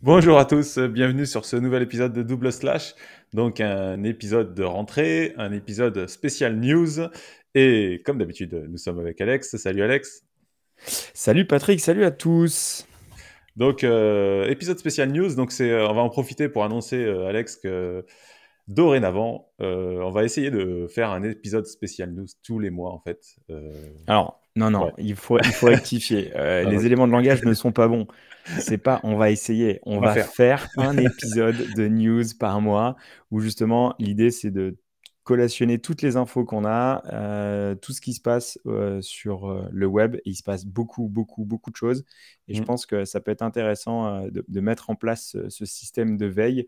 Bonjour à tous, bienvenue sur ce nouvel épisode de Double Slash. Donc un épisode de rentrée, un épisode spécial news. Et comme d'habitude, nous sommes avec Alex. Salut Alex. Salut Patrick, salut à tous. Donc épisode spécial news. Donc on va en profiter pour annoncer Alex que dorénavant, on va essayer de faire un épisode spécial news tous les mois en fait. Alors, non, Ouais, il faut rectifier. ah, Les vas-y. éléments de langage ne sont pas bons. C'est pas on va essayer, on On va va faire. faire un épisode de news par mois où justement l'idée c'est de collationner toutes les infos qu'on a, tout ce qui se passe sur le web. Et il se passe beaucoup de choses. Et je Mm. pense que ça peut être intéressant de mettre en place ce système de veille,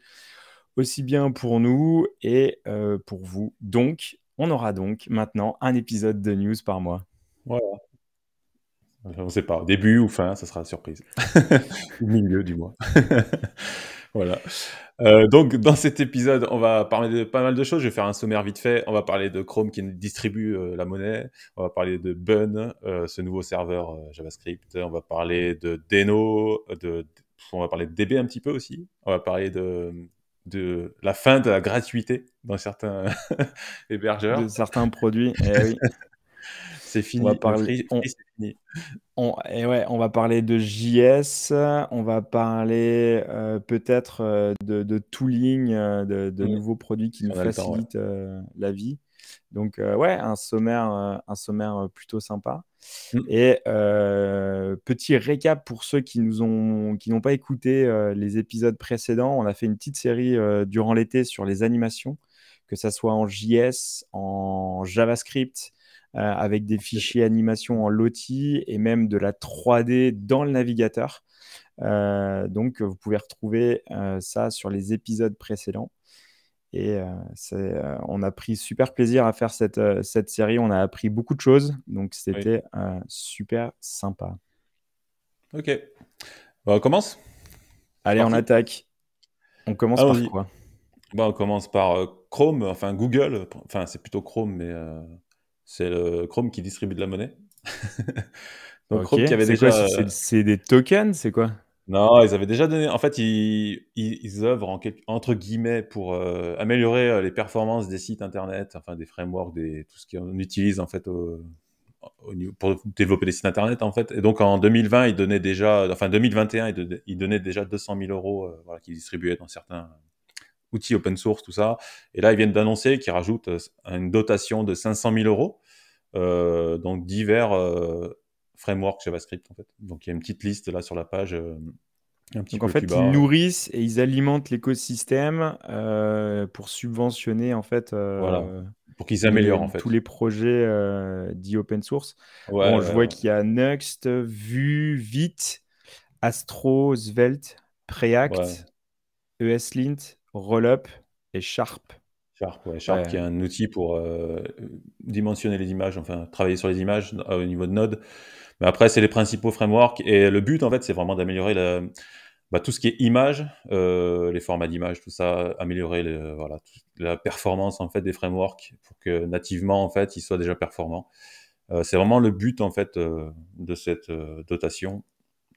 aussi bien pour nous et pour vous. Donc, on aura donc maintenant un épisode de news par mois. Voilà. On ne sait pas, début ou fin, ça sera la surprise. Ou milieu du mois. Voilà. Donc dans cet épisode, on va parler de pas mal de choses. Je vais faire un sommaire vite fait. On va parler de Chrome qui distribue la monnaie. On va parler de Bun, ce nouveau serveur JavaScript. On va parler de Deno, on va parler de DB un petit peu aussi. On va parler de la fin de la gratuité dans certains De hébergeurs. certains produits. Eh oui, C'est on va fini, le parler, free, c'est fini. et ouais, on va parler de JS, on va parler peut-être de tooling, de Mm. nouveaux produits qui Si nous on a le temps, ouais. facilitent la vie. Donc ouais, un sommaire plutôt sympa. Mm. Et petit récap pour ceux qui n'ont pas écouté les épisodes précédents, on a fait une petite série durant l'été sur les animations, que ça soit en JS, en JavaScript, avec des fichiers animation en Lottie et même de la 3D dans le navigateur. Donc vous pouvez retrouver ça sur les épisodes précédents. Et on a pris super plaisir à faire cette série. On a appris beaucoup de choses. Donc, Oui. c'était super sympa. Ok. Bah, on commence? C'est Allez, on parti? attaque. On commence par Allons-y. quoi? Bah, on commence par Chrome, enfin Google, enfin c'est plutôt Chrome, mais c'est le Chrome qui distribue de la monnaie. Donc Ok. Chrome qui avait C'est quoi? déjà... C'est des tokens? C'est quoi? non, ils avaient déjà donné... En fait, ils œuvrent entre guillemets pour améliorer les performances des sites Internet, enfin des frameworks, tout ce qu'on utilise en fait pour développer des sites Internet en fait. Et donc en 2020, ils donnaient déjà... Enfin 2021, ils donnaient déjà 200 000 euros voilà, qu'ils distribuaient dans certains outils open source, tout ça. Et là, ils viennent d'annoncer qu'ils rajoutent une dotation de 500 000 euros, donc divers frameworks JavaScript, en fait. Donc, il y a une petite liste là sur la page, un petit Donc, en peu plus fait, ils bas. nourrissent et ils alimentent l'écosystème pour subventionner, en fait, Voilà. Pour qu'ils améliorent, en tous fait. les projets dits open source. Ouais, Bon, je ouais, vois ouais. qu'il y a Nuxt, Vue, Vite, Astro, Svelte, Ouais. Preact, ESLint, Rollup et Sharp. Sharp, ouais. Sharp qui Ouais, est un outil pour dimensionner les images, enfin, travailler sur les images au niveau de Node. Mais après, c'est les principaux frameworks. Et le but, en fait, c'est vraiment d'améliorer tout ce qui est image, les formats d'image, tout ça, améliorer voilà, la performance en fait des frameworks pour que nativement en fait ils soient déjà performants. C'est vraiment le but en fait de cette dotation.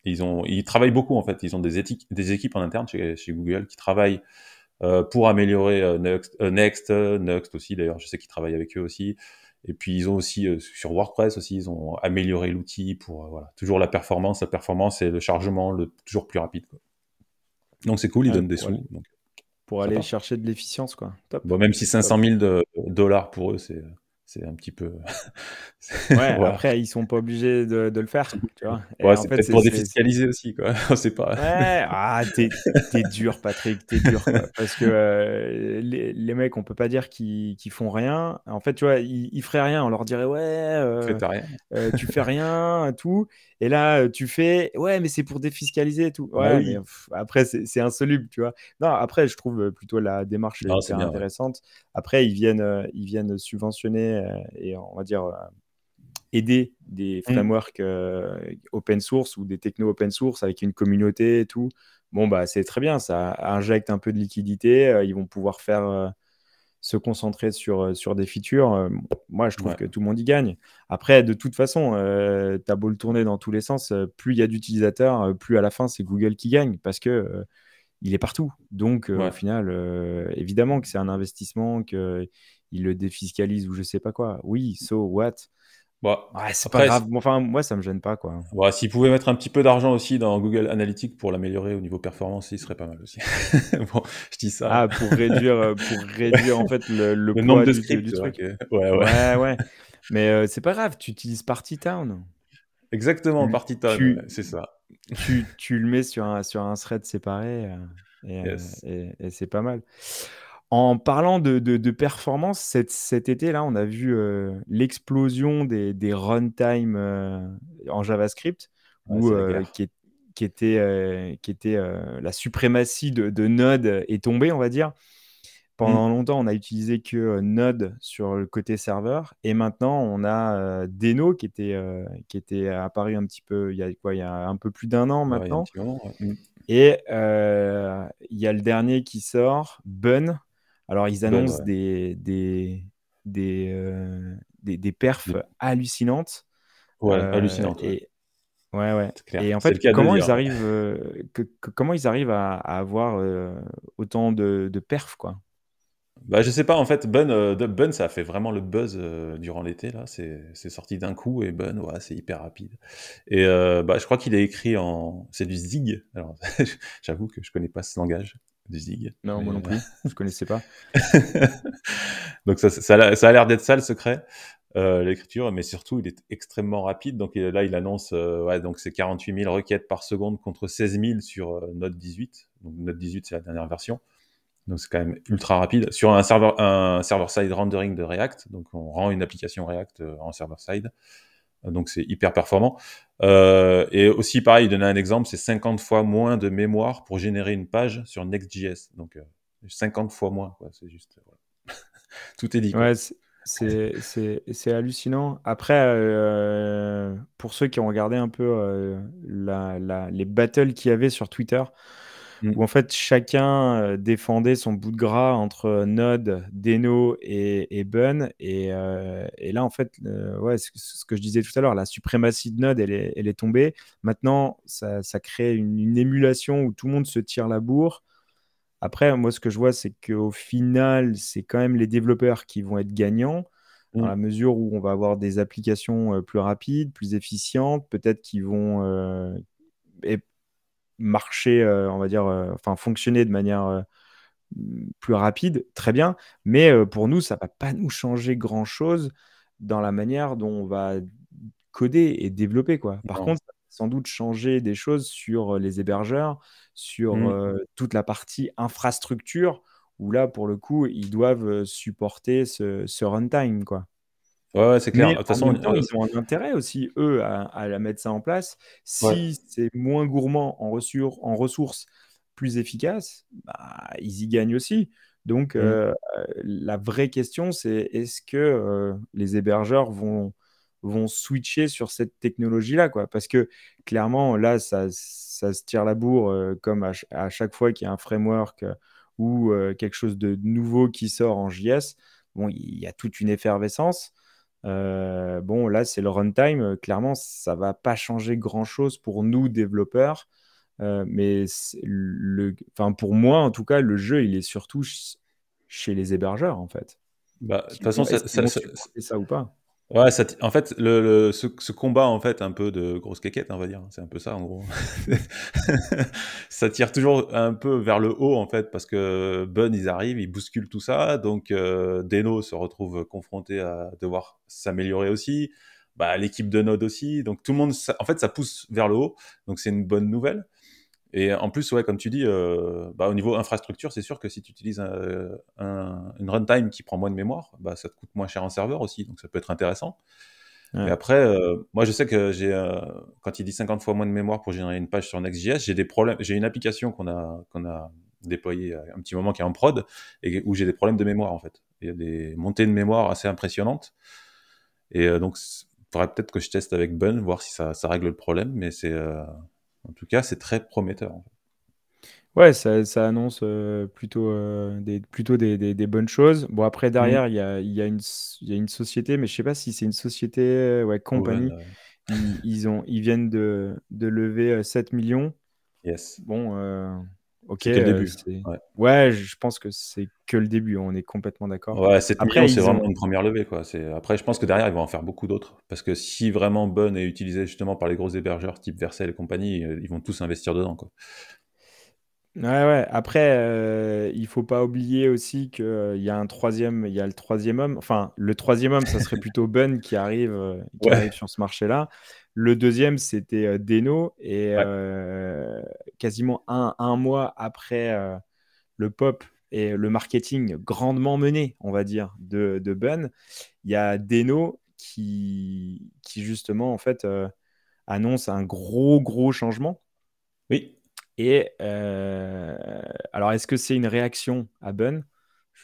Ils travaillent beaucoup en fait. Ils ont des équipes en interne chez Google qui travaillent pour améliorer Next aussi d'ailleurs. Je sais qu'ils travaillent avec eux aussi. Et puis ils ont aussi sur WordPress aussi, ils ont amélioré l'outil pour voilà, toujours la performance et le chargement toujours plus rapide, quoi. Donc c'est cool, ils ouais, donnent des sous, donc pour aller sympa. chercher de l'efficience, quoi. Top, Bon, même si top. 500 000 dollars pour eux, c'est un petit peu. Ouais, Voilà. après, ils sont pas obligés de le faire, tu vois. Et Ouais, en c'est fait, peut-être pour défiscaliser aussi, quoi. On sait pas. ouais, t'es dur, Patrick, t'es dur, quoi. Parce que les mecs, on peut pas dire qu'ils font rien. En fait, tu vois, ils feraient rien. On leur dirait, ouais, Faites rien. tu fais rien, tout. Et là, tu fais, ouais, mais c'est pour défiscaliser et tout. Bah Ouais, mais oui. après, c'est insoluble, tu vois. Non, après, je trouve plutôt la démarche Non, c'est hyper bien, ouais. intéressante. Après, ils viennent subventionner et on va dire aider des Mm. frameworks open source ou des technos open source avec une communauté et tout. Bon, bah, c'est très bien, ça injecte un peu de liquidité, ils vont pouvoir se concentrer sur des features. Moi, je trouve Ouais. que tout le monde y gagne. Après, de toute façon, tu as beau le tourner dans tous les sens, plus il y a d'utilisateurs, plus à la fin, c'est Google qui gagne parce que il est partout. Donc, au Ouais. final, évidemment que c'est un investissement, qu'il le défiscalise ou je sais pas quoi. Oui, so what? Bon, Ouais, c'est pas après, grave. Enfin, moi, ça me gêne pas, quoi. bon, s'ils pouvaient mettre un petit peu d'argent aussi dans Google Analytics pour l'améliorer au niveau performance, il serait pas mal aussi. Bon, je dis ça. Ah, pour réduire en fait le Le nombre poids de du scripts, ouais, truc. ouais, ouais. Ouais, ouais. Mais c'est pas grave, tu utilises Party Town. Exactement, Tu, Party Town, ouais, tu, c'est ça. tu le mets sur un thread séparé Yes. et c'est pas mal. En parlant de performance, cet été-là, on a vu l'explosion des runtime en JavaScript, Ouais, où, c'est la guerre. qui était la suprématie de Node est tombée, on va dire. Mmh. Pendant longtemps, on a utilisé que Node sur le côté serveur, et maintenant on a Deno qui était apparu un petit peu, il y a quoi, il y a un peu plus d'un an Ouais, il y a un maintenant, petit moment, ouais. Mmh. et il y a le dernier qui sort, Bun. Alors ils Bun, annoncent ouais. des perfs Des hallucinantes, Ouais, hallucinante, ouais, et ouais, ouais. c'est Et clair. en C'est le fait, cas de le dire, ouais. comment ils arrivent à avoir autant de perfs, quoi? Bah, je sais pas, en fait, Bun, ça a fait vraiment le buzz, durant l'été, là. C'est sorti d'un coup et Bun, ouais, c'est hyper rapide et bah, je crois qu'il est écrit en c'est du Zig. Alors, j'avoue que je connais pas ce langage, du Zig, Non, moi mais non plus, je connaissais pas. donc ça a l'air d'être ça le secret, l'écriture, mais surtout il est extrêmement rapide. Donc là, il annonce, ouais, donc c'est 48 000 requêtes par seconde contre 16 000 sur, Node 18. Donc Node 18, c'est la dernière version. Donc c'est quand même ultra rapide. Sur un server-side rendering de React, donc on rend une application React, en server-side, donc c'est hyper performant. Et aussi pareil, il donnait un exemple, c'est 50 fois moins de mémoire pour générer une page sur Next.js. Donc 50 fois moins, quoi. C'est juste, voilà. Tout est dit, quoi. Ouais, c'est hallucinant. Après, pour ceux qui ont regardé un peu les battles qu'il y avait sur Twitter, où en Mmh. fait chacun défendait son bout de gras entre Node, Deno et Bun. Et là, en fait, ouais, ce que je disais tout à l'heure, la suprématie de Node, elle est tombée. Maintenant, ça crée une émulation où tout le monde se tire la bourre. Après, moi, ce que je vois, c'est qu'au final, c'est quand même les développeurs qui vont être gagnants, dans Mmh. la mesure où on va avoir des applications plus rapides, plus efficientes, peut-être qui vont et marcher, on va dire, enfin fonctionner de manière plus rapide, très bien. Mais pour nous, ça va pas nous changer grand-chose dans la manière dont on va coder et développer, quoi. Par Non. contre, ça va sans doute changer des choses sur les hébergeurs, sur Mmh. toute la partie infrastructure, où là, pour le coup, ils doivent supporter ce runtime, quoi. Ouais, ouais, c'est clair. Mais De toute en façon, même temps, ils ont un intérêt aussi, eux, à la mettre ça en place. ouais. Si c'est moins gourmand en ressources, plus efficace, bah, ils y gagnent aussi. Donc, Mmh. la vraie question, c'est est-ce que les hébergeurs vont switcher sur cette technologie-là, quoi? Parce que clairement, là, ça se tire la bourre, comme à chaque fois qu'il y a un framework ou quelque chose de nouveau qui sort en JS. Bon, il y a toute une effervescence. Bon, là, c'est le runtime. Clairement, ça va pas changer grand-chose pour nous, développeurs. Mais enfin, pour moi, en tout cas, le jeu, il est surtout chez les hébergeurs, en fait. Bah, de toute façon, Est-ce qu'ils vont supporter ça ou pas? ouais, en fait, ce combat, en fait, un peu de grosse quéquette, on va dire, c'est un peu ça, en gros. Ça tire toujours un peu vers le haut, en fait, parce que Bun, ils arrivent, ils bousculent tout ça, donc Deno se retrouve confronté à devoir s'améliorer aussi, bah, l'équipe de Node aussi, donc tout le monde, en fait, ça pousse vers le haut, donc c'est une bonne nouvelle. Et en plus, ouais, comme tu dis, bah, au niveau infrastructure, c'est sûr que si tu utilises une runtime qui prend moins de mémoire, bah, ça te coûte moins cher en serveur aussi, donc ça peut être intéressant. Mais Ouais. après, moi, je sais que quand il dit 50 fois moins de mémoire pour générer une page sur Next.js, j'ai des problèmes. J'ai une application qu'on a déployée il y a un petit moment qui est en prod et où j'ai des problèmes de mémoire, en fait. Il y a des montées de mémoire assez impressionnantes. Et donc, il faudrait peut-être que je teste avec Bun, voir si ça règle le problème. Mais en tout cas, c'est très prometteur, en fait. Ouais, ça annonce plutôt des bonnes choses. Bon, après, Mmh. derrière, il y a une société, mais je sais pas si c'est une société, ouais, Owen, compagnie. Ils viennent de lever 7 millions. yes. Bon, ok, C'est que le début. Ouais. ouais, je pense que c'est que le début, on est complètement d'accord. Ouais, 7 millions, Après, c'est ils vraiment ont... une première levée, quoi. Après, je pense que derrière, ils vont en faire beaucoup d'autres. Parce que si vraiment Bun est utilisé justement par les gros hébergeurs type Vercel et compagnie, ils vont tous investir dedans, quoi. Ouais, ouais. Après, il faut pas oublier aussi qu'il y a il y a le troisième homme. Enfin, le troisième homme, ça serait plutôt Bun qui Ouais, arrive sur ce marché-là. Le deuxième, c'était Deno. Et ouais. quasiment un mois après le pop et le marketing grandement mené, on va dire, de Bun, il y a Deno qui justement, en fait, annonce un gros changement. Oui. Et alors, est-ce que c'est une réaction à Bun?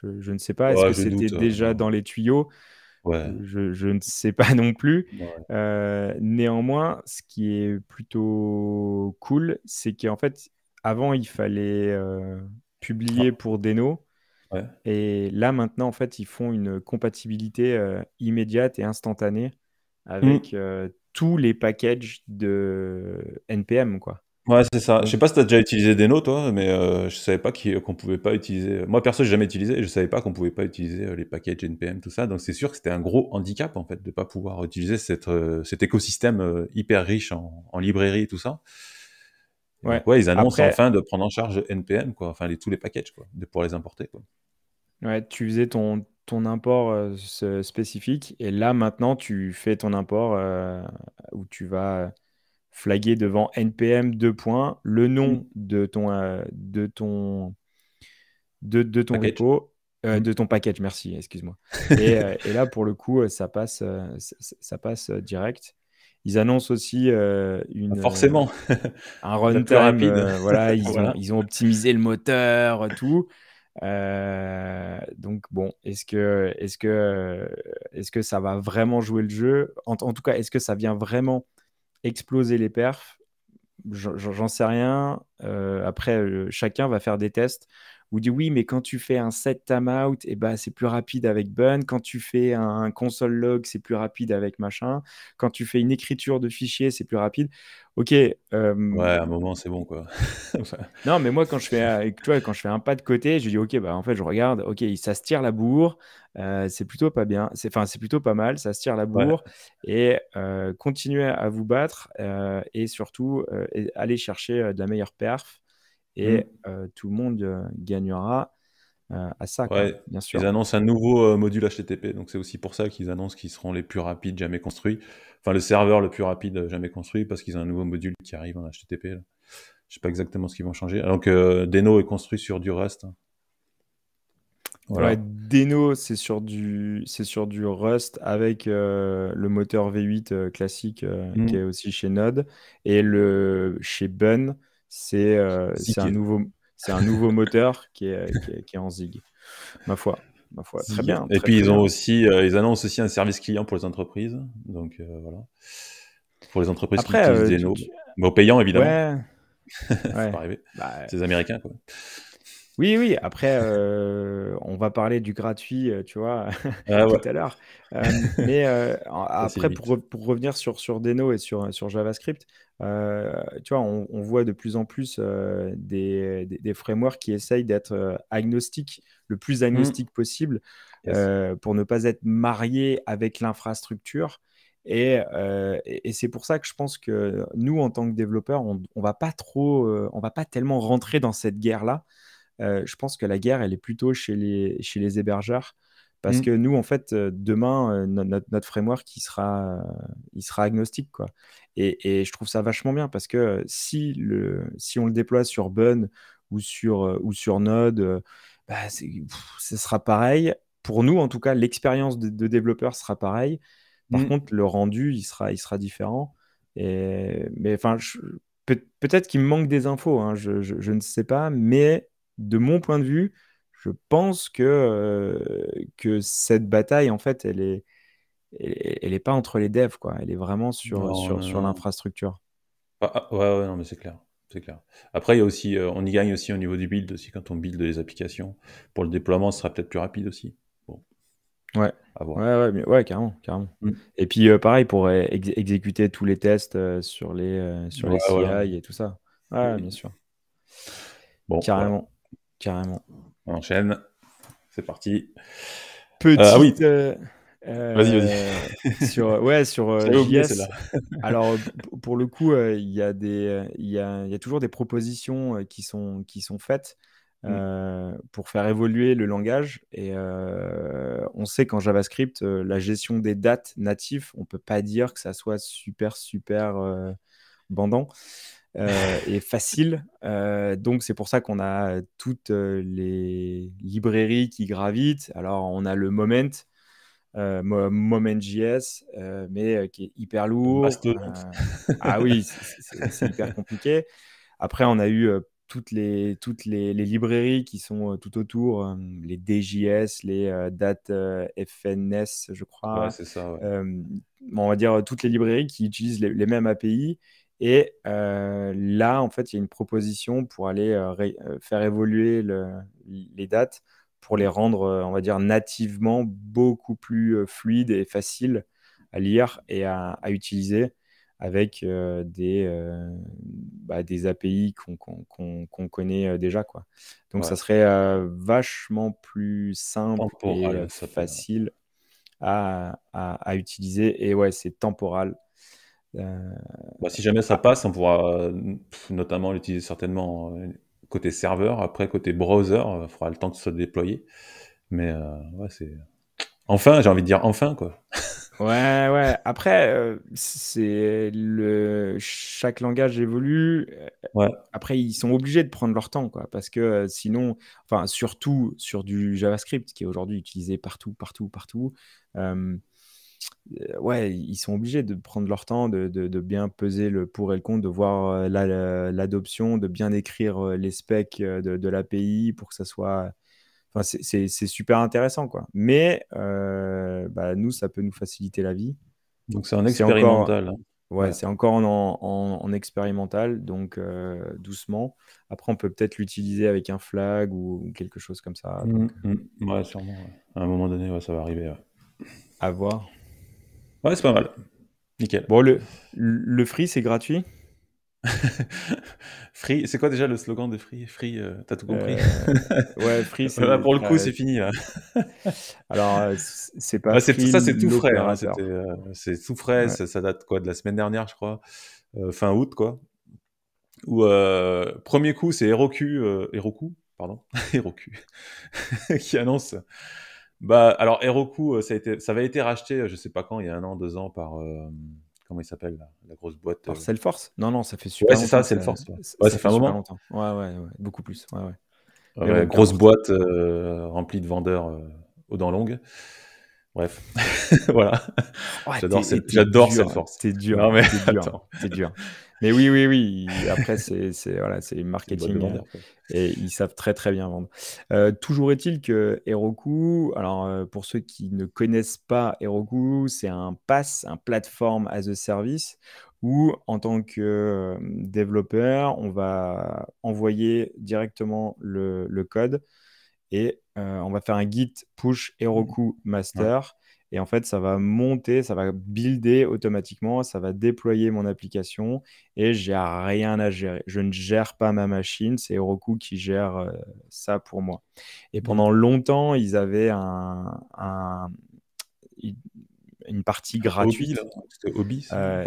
Je ne sais pas. Est-ce Ouais, que je c'était doute. déjà dans les tuyaux? Ouais. Je ne sais pas non plus. Ouais. Néanmoins, ce qui est plutôt cool, c'est qu'en fait, avant, il fallait publier Ah, pour Deno. ouais. Et là, maintenant, en fait, ils font une compatibilité immédiate et instantanée avec Hmm. tous les packages de NPM, quoi. Ouais, c'est ça. Je Donc, sais pas si tu as déjà utilisé Deno, toi, mais je savais pas qu'on pouvait pas utiliser. Moi, perso, j'ai jamais utilisé et je savais pas qu'on pouvait pas utiliser les packages NPM, tout ça. Donc, c'est sûr que c'était un gros handicap, en fait, de pas pouvoir utiliser cet écosystème hyper riche en librairie, tout ça. Et ouais. donc, ouais, ils annoncent Après, enfin de prendre en charge NPM, quoi. Enfin, tous les packages, quoi, de pouvoir les importer, quoi. ouais, tu faisais ton import spécifique et là maintenant tu fais ton import où tu vas flaguer devant npm deux points le Hmm. nom de ton Package. repo, Hmm. de ton package, merci, excuse-moi. Et là pour le coup ça passe direct. Ils annoncent aussi Forcément, un la plus runtime, rapide. voilà, Voilà. ils ont optimisé le moteur, tout. Donc bon, est-ce que ça va vraiment jouer le jeu? En tout cas, est-ce que ça vient vraiment exploser les perfs? J'en sais rien. Après, chacun va faire des tests. Vous dit oui, mais quand tu fais un set timeout, et ben, c'est plus rapide avec Bun. Quand tu fais un console log, c'est plus rapide avec machin. Quand tu fais une écriture de fichier, c'est plus rapide. Ok, Ouais, à un moment, c'est bon, quoi. Enfin, non, mais moi, tu vois, quand je fais un pas de côté, je dis, OK, bah, en fait, je regarde, OK, ça se tire la bourre, c'est plutôt pas bien, enfin, c'est plutôt pas mal, ça se tire la ouais. bourre, et continuez à vous battre, et surtout, aller chercher de la meilleure perf, Hmm. et tout le monde gagnera à ça, quoi, Ouais, bien ils sûr. annoncent un nouveau module HTTP, donc c'est aussi pour ça qu'ils annoncent qu'ils seront les plus rapides jamais construits. Enfin, le serveur le plus rapide jamais construit, parce qu'ils ont un nouveau module qui arrive en HTTP, là. Je sais pas exactement ce qu'ils vont changer. Donc, Deno est construit sur du Rust, hein. Ouais, Voilà. Deno, c'est sur du Rust avec le moteur V8 classique qui Hmm. est aussi chez Node. Et chez Bun, Zig. c'est un nouveau moteur qui est en Zig. Ma foi, très Zig. bien, Et très puis, très bien. ils annoncent aussi un service client pour les entreprises. Donc, voilà. Pour les entreprises qui Après, utilisent Deno. Mais au payant, évidemment. ouais, Faut pas ouais. rêver. Bah, C'est les Américains, quoi. oui, oui, après, on va parler du gratuit, tu vois, Ah tout ouais, à l'heure. Mais facile après, vite. pour revenir sur Deno et sur JavaScript, tu vois, on voit de plus en plus des frameworks qui essayent d'être agnostiques, le plus Hmm. agnostique possible, Yes. pour ne pas être mariés avec l'infrastructure. Et c'est pour ça que je pense que nous, en tant que développeurs, on va pas trop, on va pas tellement rentrer dans cette guerre-là. Je pense que la guerre, elle est plutôt chez les hébergeurs. Parce Hmm. que nous, en fait, demain, notre framework, il sera agnostique, quoi. Et je trouve ça vachement bien parce que si on le déploie sur Bun ou sur Node, bah, ce sera pareil. Pour nous, en tout cas, l'expérience de développeur sera pareille. Par Hmm. contre, le rendu, il sera différent. Mais enfin, peut-être qu'il me manque des infos, hein, je ne sais pas, mais de mon point de vue, je pense que cette bataille, en fait, elle est pas entre les devs, quoi. Elle est vraiment Non, non, sur non. l'infrastructure. Ouais, ouais, non, mais c'est clair. C'est clair. Après, il y a aussi, on y gagne aussi au niveau du build aussi, quand on build les applications. Pour le déploiement, ce sera peut-être plus rapide aussi. Bon, Ouais, à voir. ouais, carrément, carrément. Hmm. Et puis, pareil, pour exécuter tous les tests sur Ouais, les voilà. CI et tout ça. Ouais, bien Oui. sûr. Bon, voilà, Carrément, carrément. on enchaîne. C'est parti. Ah oui, Petite vas-y. sur J'avais oublié celle-là. JS. Alors pour le coup, il y a il y a toujours des propositions qui sont faites Mm. pour faire évoluer le langage. Et on sait qu'en JavaScript, la gestion des dates natifs, on peut pas dire que ça soit super bandant et facile. Donc c'est pour ça qu'on a toutes les librairies qui gravitent. Alors on a le Moment, Moment.js, mais qui est hyper lourd. Mastodonte. Ah oui, c'est hyper compliqué. Après, on a eu les librairies qui sont tout autour, les DJS, les date FNS, je Ouais, crois. c'est ça, ouais. On va dire toutes les librairies qui utilisent les mêmes API. Et là, en fait, il y a une proposition pour aller faire évoluer les dates pour les Mm. rendre, on va dire, nativement beaucoup plus fluides et faciles à lire et à utiliser avec des API qu'on connaît déjà, quoi. Donc, Ouais. ça serait vachement plus simple et Temporal, ça s'appelle. Ouais. facile à utiliser. Et ouais, c'est temporal. Euh, Bah, si jamais ça ah, passe, on pourra notamment l'utiliser certainement côté serveur. Après, côté browser, il faudra le temps que ce soit déployé. Mais ouais, c'est. Enfin, j'ai envie de dire enfin, quoi. ouais, ouais. Après, chaque langage évolue. Ouais. Après, ils sont obligés de prendre leur temps, quoi, parce que sinon, enfin, surtout sur du JavaScript, qui est aujourd'hui utilisé partout. euh, ouais, ils sont obligés de prendre leur temps, de bien peser le pour et le contre, de voir l'adoption, de bien écrire les specs de l'API pour que ça soit. Enfin, c'est super intéressant, quoi. Mais bah, nous, ça peut nous faciliter la vie. Donc c'est un C'est encore, expérimental, hein. ouais, Ouais. c'est encore en expérimental, donc doucement. Après, on peut peut-être l'utiliser avec un flag ou quelque chose comme ça. Mm, Donc, ouais, sûrement. Ouais. À un moment donné, ouais, ça va arriver. Ouais, à voir. ouais, c'est pas mal. Nickel. Bon, le free, c'est gratuit. Free, c'est quoi déjà le slogan de Free? Free, t'as tout compris? Euh, ouais, free, Là, c'est. pour le coup, c'est fini là. Alors, c'est pas Ah, free ça, c'est tout frais, hein. C'était, l'opérateur. c'est tout frais. Ouais. Ça date quoi de la semaine dernière, je crois, fin août, quoi. Ou premier coup, c'est Heroku, pardon, Heroku, qui annonce. Bah, alors Heroku, ça avait été racheté, je sais pas quand, il y a 1 an, 2 ans, par comment il s'appelle là, la grosse boîte. Par Salesforce? Non, non, ça fait Ouais, super c'est ça, longtemps que ça, Salesforce. Ouais, ouais, ça ça fait fait un super moment. longtemps. Ouais, ouais, ouais, beaucoup plus. Ouais, ouais. Mais Ouais, bon, grosse qu'importe. boîte remplie de vendeurs aux dents longues. Bref, voilà. Ouais, t'es J'adore dur, Salesforce. t'es dur, Non mais t'es dur, attends, t'es dur. Mais oui, oui, oui. Après, voilà, c'est c'est une boîte de marketing vendeurs, quoi. et ils savent très bien vendre. Toujours est-il que Heroku, alors pour ceux qui ne connaissent pas Heroku, c'est un PaaS, un platform as a service, où en tant que développeur, on va envoyer directement le code et on va faire un git push Heroku Ouais. master. Et en fait, ça va monter, ça va builder automatiquement, ça va déployer mon application et j'ai rien à gérer. Je ne gère pas ma machine, c'est Heroku qui gère ça pour moi. Et pendant D'accord. longtemps, ils avaient une partie Hobby là? gratuite. C'était Hobby, ça?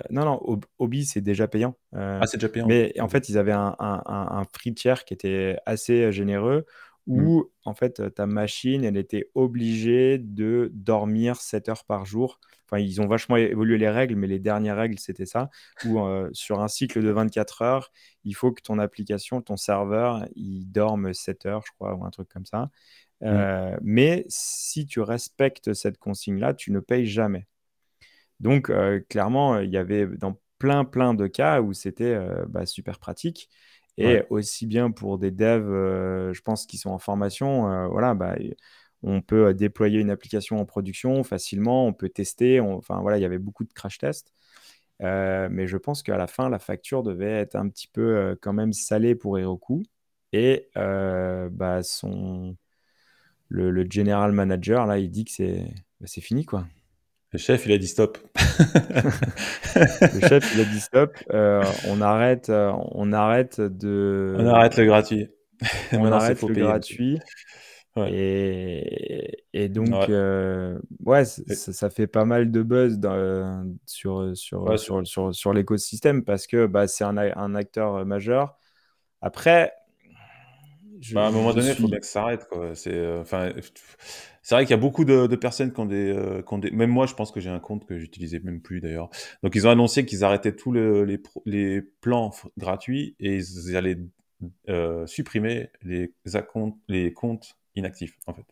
Non, non, Obi, c'est déjà payant. Ah, c'est déjà payant? Mais en OK. fait, ils avaient un free tier qui était assez généreux Mmh. où, en fait, ta machine, elle était obligée de dormir 7 heures par jour. Enfin, ils ont vachement évolué les règles, mais les dernières règles, c'était ça, où sur un cycle de 24 heures, il faut que ton application, ton serveur, il dorme 7 heures, je crois, ou un truc comme ça. Mmh. Mais si tu respectes cette consigne-là, tu ne payes jamais. Donc, clairement, il y avait dans plein de cas où c'était bah, super pratique. Et Ouais. aussi bien pour des devs, je pense, qui sont en formation, voilà, bah, on peut déployer une application en production facilement, on peut tester. Enfin, voilà, il y avait beaucoup de crash tests. Mais je pense qu'à la fin, la facture devait être un petit peu quand même salée pour Heroku. Et bah, le general manager, là, il dit que c'est fini, quoi. Le chef, il a dit stop. Le chef, il a dit stop. On arrête le gratuit. On Maintenant, c'est arrête faut le payer, monsieur. gratuit. Ouais. Et donc, Ouais. ouais, Et- ça fait pas mal de buzz ouais, sur l'écosystème parce que bah, c'est un acteur majeur. Après, bah, à un moment je donné, il faut bien suis. que ça s'arrête, quoi. Enfin, c'est vrai qu'il y a beaucoup de personnes même moi, je pense que j'ai un compte que j'utilisais même plus d'ailleurs. Donc, ils ont annoncé qu'ils arrêtaient tous les plans gratuits et ils allaient supprimer les comptes inactifs, en fait.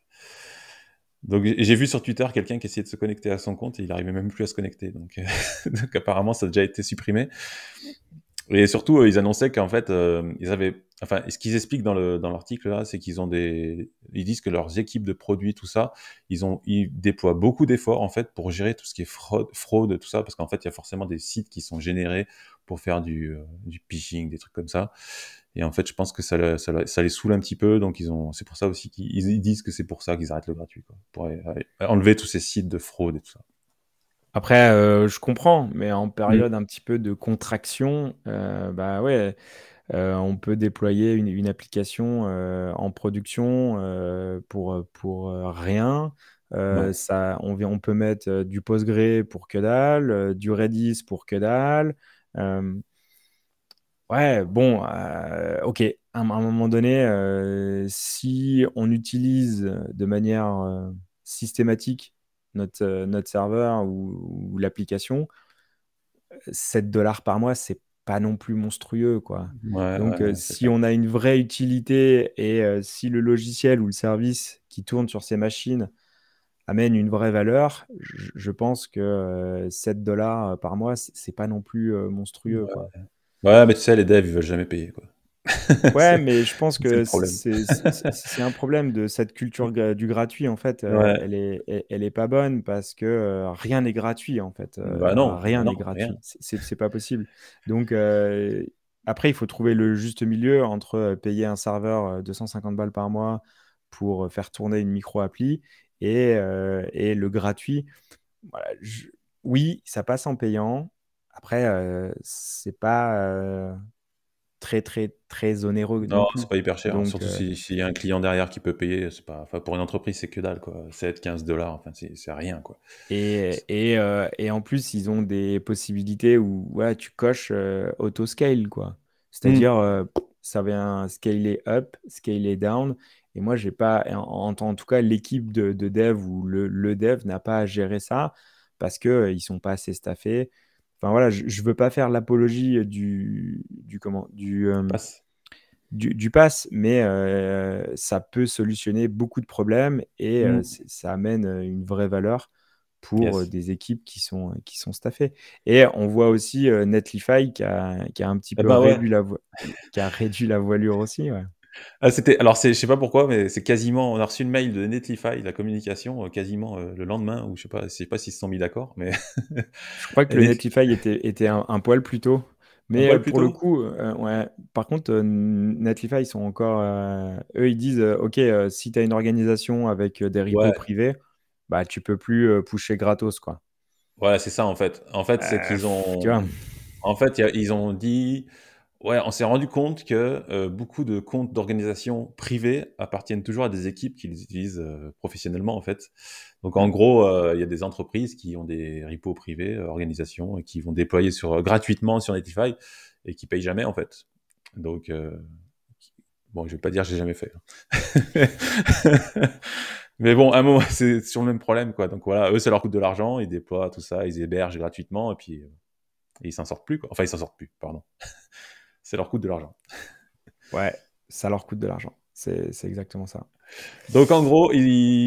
Donc, j'ai vu sur Twitter quelqu'un qui essayait de se connecter à son compte et il arrivait même plus à se connecter. Donc, donc apparemment, ça a déjà été supprimé. Et surtout, ils annonçaient qu'en fait, ils avaient, enfin, ce qu'ils expliquent dans l'article là, c'est ils disent que leurs équipes de produits, tout ça, ils déploient beaucoup d'efforts en fait pour gérer tout ce qui est fraude, tout ça, parce qu'en fait, il y a forcément des sites qui sont générés pour faire du phishing, des trucs comme ça. Et en fait, je pense que ça les saoule un petit peu, donc c'est pour ça aussi qu'ils disent que c'est pour ça qu'ils arrêtent le gratuit, quoi, pour enlever tous ces sites de fraude et tout ça. Après, je comprends, mais en Mm. période un petit peu de contraction, bah ouais, on peut déployer une application en production pour rien. Ouais. On peut mettre du Postgre pour que dalle, du Redis pour que dalle. Euh, ouais, bon, ok. À un moment donné, si on utilise de manière systématique notre serveur ou l'application, 7 dollars par mois, c'est pas non plus monstrueux, quoi. Ouais, Donc, ouais, c'est si clair. on a une vraie utilité et si le logiciel ou le service qui tourne sur ces machines amène une vraie valeur, je pense que 7 dollars par mois, c'est pas non plus monstrueux, Ouais. quoi. Ouais, mais tu sais, les devs, ils veulent jamais payer, quoi. Ouais, C'est mais je pense c'est le que problème. c'est un problème de cette culture du gratuit. En fait, Ouais. elle est pas bonne parce que rien n'est gratuit. En fait, Bah non, bah rien n'est non, rien. gratuit. C'est pas possible. Donc, après, il faut trouver le juste milieu entre payer un serveur 250 balles par mois pour faire tourner une micro-appli et le gratuit. Voilà, oui, ça passe en payant. Après, c'est pas très, très, très onéreux non Non, c'est plus. pas hyper cher, hein. Donc, Surtout s'il y a un client derrière qui peut payer, c'est pas, enfin, pour une entreprise, c'est que dalle, quoi. 7, 15 dollars, enfin, c'est rien, quoi. et en plus, ils ont des possibilités où ouais, tu coches auto-scale, quoi. Hmm. C'est-à-dire, ça vient scaler up, scaler down. Et moi, j'ai pas, en tout cas, l'équipe de dev ou le dev n'a pas à gérer ça parce que ils sont pas assez staffés. Enfin voilà, je veux pas faire l'apologie du comment, Passe. du pass, mais ça peut solutionner beaucoup de problèmes et Hmm. ça amène une vraie valeur pour Yes. des équipes qui sont staffées. Et on voit aussi Netlify qui a un petit Eh peu ben ouais. qui a réduit la voilure aussi. Ouais. Ah, alors je sais pas pourquoi, mais c'est quasiment, on a reçu une mail de Netlify, la communication, quasiment le lendemain, ou je sais pas s'ils se sont mis d'accord, mais Je crois que et le Netlify était un poil plus tôt. un Mais poil plus pour le tôt? coup, ouais. Par contre, Netlify, ils sont encore. Eux, ils disent OK, si tu as une organisation avec des repos Ouais. privés, bah, tu peux plus pusher gratos, quoi. Ouais, c'est ça en fait. En fait, c'est qu'ils Tu vois? ont, en fait, ils ont dit, ouais, on s'est rendu compte que beaucoup de comptes d'organisations privées appartiennent toujours à des équipes qui les utilisent professionnellement en fait. Donc en Mm. gros, il y a des entreprises qui ont des repos privés, organisations, et qui vont déployer gratuitement sur Netlify et qui payent jamais en fait. Donc bon, je vais pas dire que j'ai jamais fait, hein. Mais bon, à un moment, c'est sur le même problème, quoi. Donc voilà, eux, ça leur coûte de l'argent, ils déploient tout ça, ils hébergent gratuitement, et puis ils s'en sortent plus, quoi. Enfin, ils s'en sortent plus, pardon. Ça leur coûte de l'argent. Ouais, ça leur coûte de l'argent. C'est exactement ça. Donc en gros,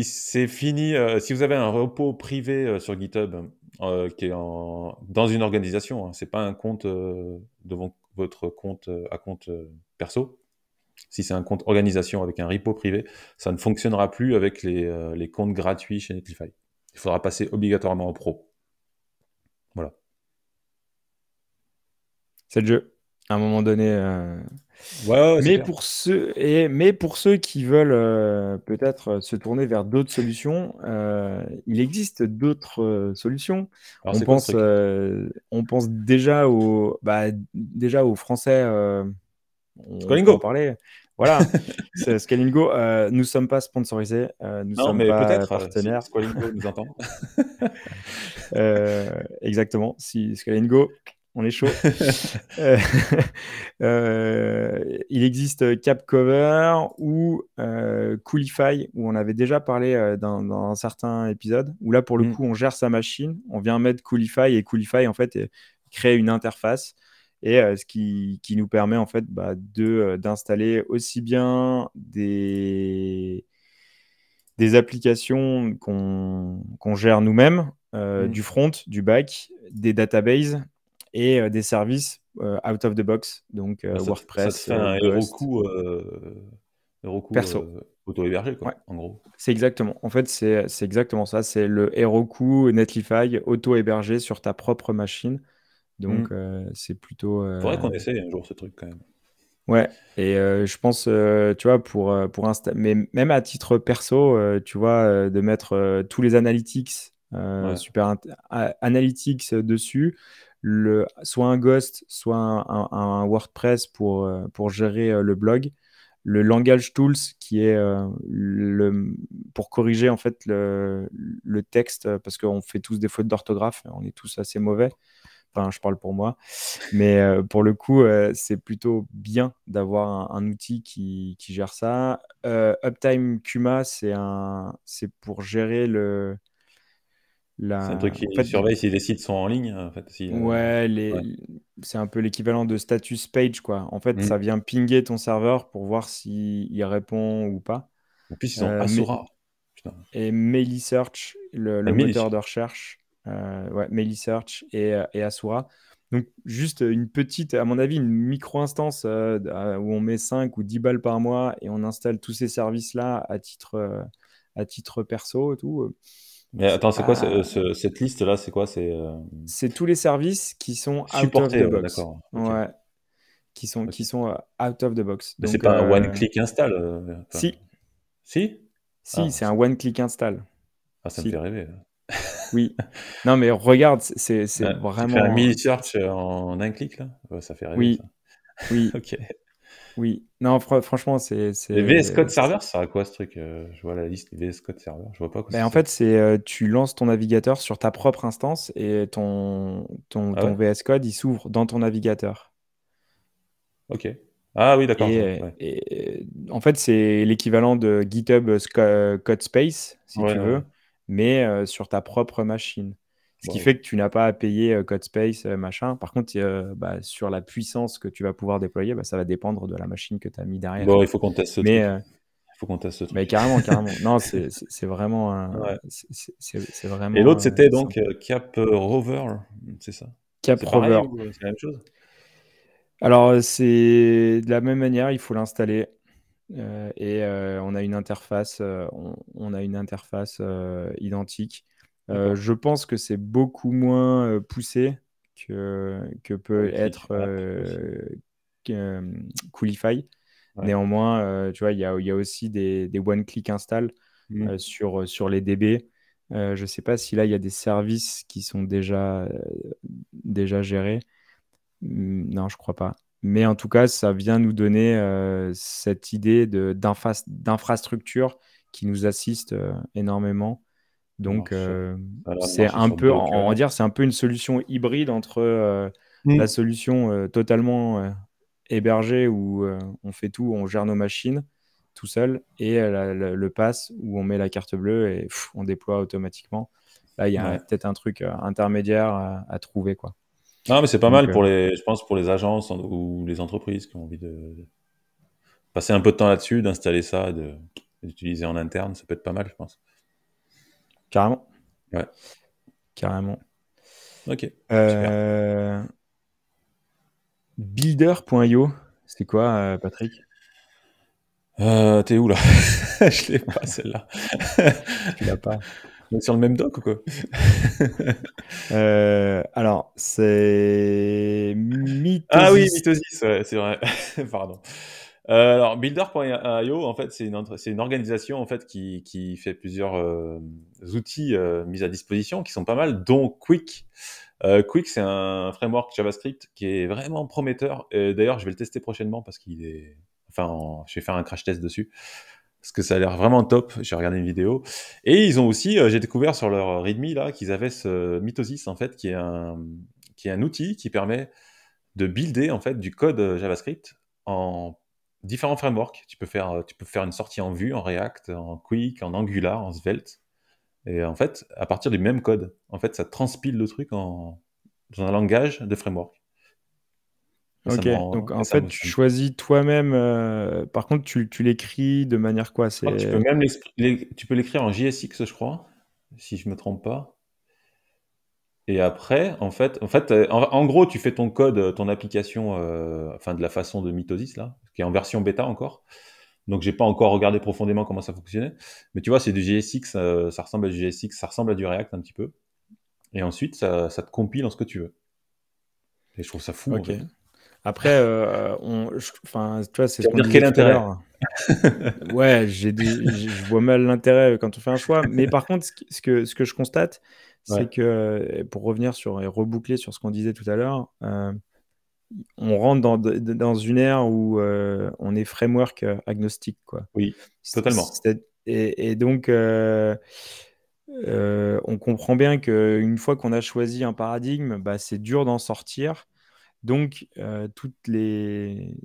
c'est fini. Si vous avez un repos privé sur GitHub qui est dans une organisation, hein, c'est pas un compte devant votre compte à compte perso. Si c'est un compte organisation avec un repo privé, ça ne fonctionnera plus avec les comptes gratuits chez Netlify. Il faudra passer obligatoirement en pro. Voilà. C'est le jeu. À un moment donné. Ouais, c'est Mais clair. pour ceux qui veulent peut-être se tourner vers d'autres solutions, il existe d'autres solutions. Alors, On c'est quoi ce pense, truc? on pense déjà aux Français, on peut en Scolingo? parler. Voilà, c'est Scalingo. Nous ne sommes pas sponsorisés, nous ne Non, sommes mais pas peut-être, si partenaires. Scolingo nous entend. Exactement, si Scalingo, on est chaud. Euh, il existe Capcover ou Coolify, où on avait déjà parlé dans un certain épisode, où là, pour le Mmh. coup, on gère sa machine, on vient mettre Coolify, et Coolify, en fait, crée une interface, et ce qui nous permet, en fait, d'installer aussi bien des applications qu'on gère nous-mêmes, Mmh. du front, du back, des databases et des services out of the box, donc Bah, ça te WordPress, fait un Ghost, Heroku, perso. auto-hébergé, Ouais, quoi, en gros. c'est exactement. En fait, c'est exactement ça. C'est le Heroku Netlify auto-hébergé sur ta propre machine. Mmh. Donc, c'est plutôt. Faudrait qu'on essaye un jour ce truc quand même. Ouais, et je pense, tu vois, mais même à titre perso, tu vois, de mettre tous les analytics, Ouais. analytics dessus, soit un Ghost, soit un WordPress pour gérer le blog, le Langage Tools qui est pour corriger en fait le texte, parce qu'on fait tous des fautes d'orthographe, on est tous assez mauvais. Enfin, je parle pour moi. Mais pour le coup, c'est plutôt bien d'avoir un outil qui gère ça. Uptime Kuma, c'est pour gérer C'est un truc en qui fait, surveille si les sites sont en ligne, en fait, si, ouais, ouais. c'est un peu l'équivalent de status page, quoi. En fait, Mmh. ça vient pinguer ton serveur pour voir s'il répond ou pas. En plus, ils ont Euh, mais, Asura. Putain. et Meilisearch, le Militia. moteur de recherche, ouais, Meilisearch et Asura. Donc, juste une petite, à mon avis, une micro-instance où on met 5 ou 10 balles par mois et on installe tous ces services-là à titre perso et tout. Mais C'est attends, c'est quoi pas... cette liste-là? C'est quoi? C'est tous les services qui sont out of the Supporté, ouais, box. d'accord. OK, Ouais, qui sont, OK. qui sont out of the box. Mais c'est Donc, pas un one click install, enfin, si, si? si, Ah, c'est un one-click install. ça me fait Si, rêver, là. oui. Non, mais regarde, c'est Tu fais un vraiment. mini search en un clic, là? Ouais, ça fait rêver, ça. Oui, oui, OK. oui. Non, franchement, Les VS Code Server, ça sert à quoi ce truc? Je vois la liste VS Code Server, je vois pas à quoi ça ben, en sert. fait, tu lances ton navigateur sur ta propre instance et ton, ton, Ah ton ouais? VS Code, il s'ouvre dans ton navigateur. OK. Ah oui, d'accord, je vois, Et, ouais. et, en fait, c'est l'équivalent de GitHub Codespace, si Ouais, tu ouais, ouais. veux, mais sur ta propre machine. Ce qui Waouh. fait que tu n'as pas à payer Codespace, machin. Par contre, sur la puissance que tu vas pouvoir déployer, ça va dépendre de la machine que tu as mis derrière. Bon, il faut qu'on teste ce Mais, truc. euh, Il faut qu'on teste ce mais truc. carrément, carrément. Non, c'est vraiment, Ouais. c'est Et vraiment l'autre, c'était donc, sympa. Cap Rover, c'est ça? C'est pareil CapRover. ou c'est la même chose? Alors, c'est de la même manière, il faut l'installer. Et on a une interface, identique. D'accord. Je pense que c'est beaucoup moins poussé que peut One click être app aussi. Coolify. Ouais. Néanmoins, tu vois, il y a aussi des one-click install Mmh. sur les DB. Je ne sais pas si là, il y a des services qui sont déjà gérés. Non, je crois pas. Mais en tout cas, ça vient nous donner cette idée d'infrastructure qui nous assiste énormément. Ça Donc, marche ça a l'air de c'est marcher un sur peu, on va Docker. dire, c'est un peu une solution hybride entre la Mmh. solution totalement hébergée où on fait tout, on gère nos machines tout seul, et le pass où on met la carte bleue et on déploie automatiquement. Là, il y a Ouais. peut-être un truc intermédiaire à trouver, quoi. Non, mais c'est pas Donc, mal pour les je pense pour les agences ou les entreprises qui ont envie de passer un peu de temps là-dessus, d'installer ça d'utiliser en interne, ça peut être pas mal, je pense. carrément. Ouais. Carrément. OK, super. Euh, Builder.io, c'est quoi, Patrick? Tu où là? Je l'ai pas celle-là. Tu l'as pas. On est sur le même doc ou quoi? Alors, c'est Ah oui, Mitosis. Mitosis, ouais, c'est vrai. Pardon. Alors Builder.io, en fait, c'est une organisation, en fait, qui fait plusieurs, outils, mis à disposition qui sont pas mal, dont Quick. Quick, c'est un framework JavaScript qui est vraiment prometteur et d'ailleurs, je vais le tester prochainement parce qu'il est je vais faire un crash test dessus parce que ça a l'air vraiment top. J'ai regardé une vidéo et ils ont aussi, j'ai découvert sur leur README là qu'ils avaient ce Mitosis, en fait, qui est un outil qui permet de builder, en fait, du code, JavaScript en différents frameworks. Tu peux faire une sortie en Vue, en React, en Quick, en Angular, en Svelte et en fait, à partir du même code, en fait, ça transpile le truc dans un langage de framework et Ok, donc en ça fait, me tu ça me choisis toi-même. Par contre, tu l'écris de manière quoi? je crois que tu peux C'est même tu peux l'écrire en JSX, je crois, si je me trompe pas et après, en gros, tu fais ton code, ton application, enfin de la façon de Mitosis là, qui est en version bêta encore. Donc j'ai pas encore regardé profondément comment ça fonctionnait, mais tu vois, c'est du JSX, ça ressemble à du JSX, ça ressemble à du React un petit peu et ensuite ça te compile en ce que tu veux et je trouve ça fou, en ok. fait. Après, enfin, tu vois, c'est Tu ce vas qu'on me dire disait quel tout à intérêt? l'heure. Ouais, je vois mal l'intérêt quand on fait un choix. Mais par contre, ce que je constate, c'est Ouais. que, pour revenir sur et reboucler sur ce qu'on disait tout à l'heure, on rentre dans une ère où on est framework agnostique, quoi. Oui, totalement. Et donc, on comprend bien qu'une fois qu'on a choisi un paradigme, bah, c'est dur d'en sortir. Donc, toutes les